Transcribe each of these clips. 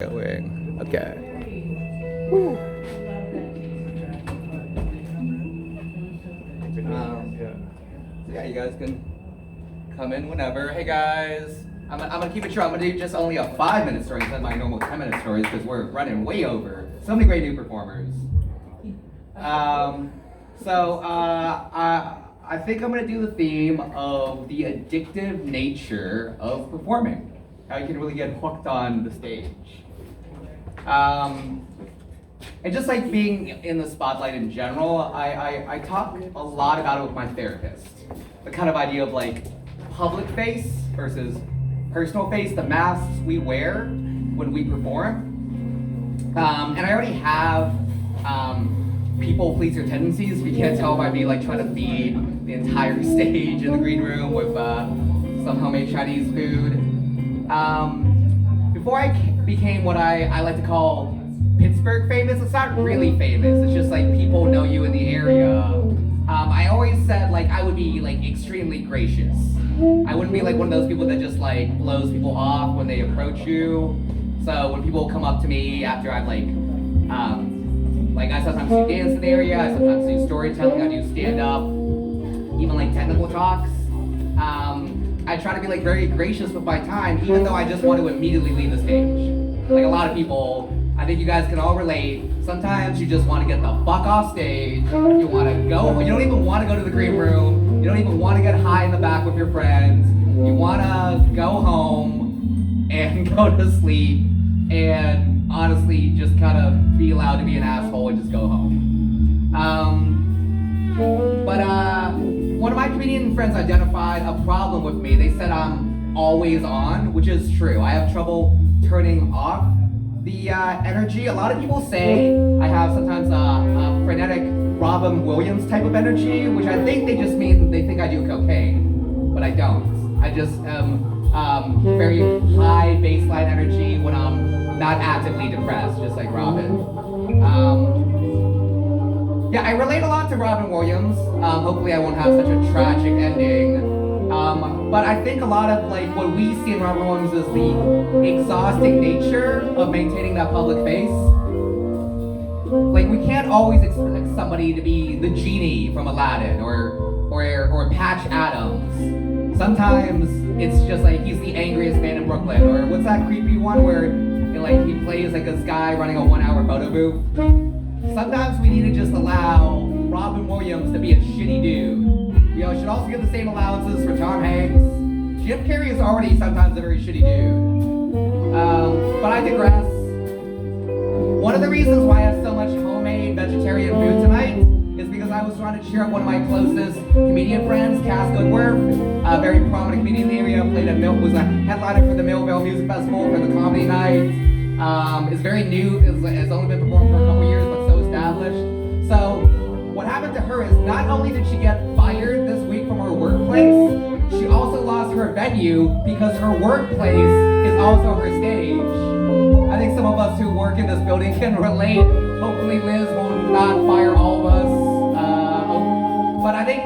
Going. Okay. Yeah, you guys can come in whenever. Hey guys, I'm gonna keep it short. I'm gonna do just only a 5-minute story instead of my normal 10-minute stories because we're running way over. So many great new performers. I think I'm gonna do the theme of the addictive nature of performing. How you can really get hooked on the stage. And just like being in the spotlight in general, I talk a lot about it with my therapist. The kind of idea of like public face versus personal face, the masks we wear when we perform. And I already have people pleaser tendencies. If you can't tell by me like trying to feed the entire stage in the green room with some homemade Chinese food. Before I became what I like to call Pittsburgh famous, it's not really famous, it's just like people know you in the area. I always said like I would be like extremely gracious. I wouldn't be like one of those people that just like blows people off when they approach you. So when people come up to me after I've like I sometimes do dance in the area, I sometimes do storytelling, I do stand up, even like technical talks. I try to be like very gracious with my time, even though I just want to immediately leave the stage. Like a lot of people, I think you guys can all relate. Sometimes you just want to get the fuck off stage. You want to go. You don't even want to go to the green room. You don't even want to get high in the back with your friends. You want to go home and go to sleep and honestly just kind of be allowed to be an asshole and just go home. One of my comedian friends identified a problem with me. They said I'm always on, which is true. I have trouble turning off the energy. A lot of people say I have sometimes a frenetic Robin Williams type of energy, which I think they just mean they think I do cocaine, but I don't. I just am very high baseline energy when I'm not actively depressed, just like Robin. Yeah, I relate a lot to Robin Williams. Hopefully I won't have such a tragic ending. But I think a lot of like what we see in Robin Williams is the exhausting nature of maintaining that public face. Like we can't always expect somebody to be the genie from Aladdin or Patch Adams. Sometimes it's just like he's the angriest man in Brooklyn, or what's that creepy one where he plays like this guy running a 1-hour photo booth. Sometimes we need to just allow Robin Williams to be a shitty dude. You know, should also give the same allowances for Tom Hanks. Jim Carrey is already sometimes a very shitty dude. But I digress. One of the reasons why I have so much homemade vegetarian food tonight is because I was trying to cheer up one of my closest comedian friends, Cass Goodworth, a very prominent comedian in the area, was a headliner for the Millville Music Festival for the comedy night. Is very new, has only been performed for a couple years, but so established. So what happened to her is not only did she get fired this week from her workplace, she also lost her venue because her workplace is also her stage. I think some of us who work in this building can relate. Hopefully Liz will not fire all of us. But I think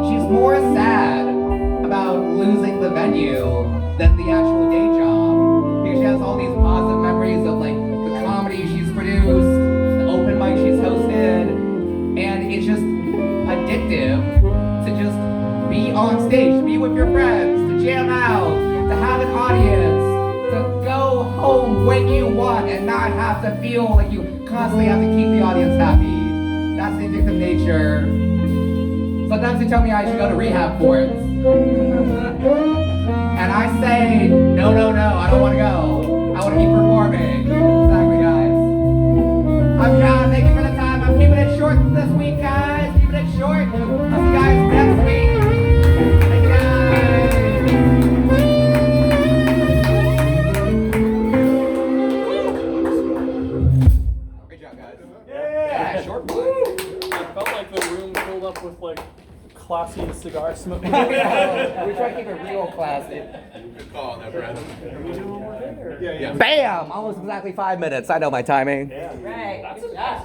she's more sad about losing the venue than the actual day job. Because she has all these positive memories of like the comedy she's produced, the open mic she's hosted, and it's just addictive to just be on stage, to be with your friends, to jam out, to have an audience, to go home when you want and not have to feel like you constantly have to keep the audience happy. That's the addictive nature. Sometimes they tell me I should go to rehab for it. And I say, no, I don't want to go. I want to keep performing. Exactly, guys. I'm John, thank you for the time. I'm keeping it short this week, guys. Keeping it short. I'll see you guys next week. Thank you, guys. Great job, guys. Yeah, short one. I felt like the room filled up with like classy cigar smoke. We try to keep it real classy. Good call on that, Brad. Yeah. Bam! Almost exactly 5 minutes. I know my timing. Yeah. Right. That's Good job.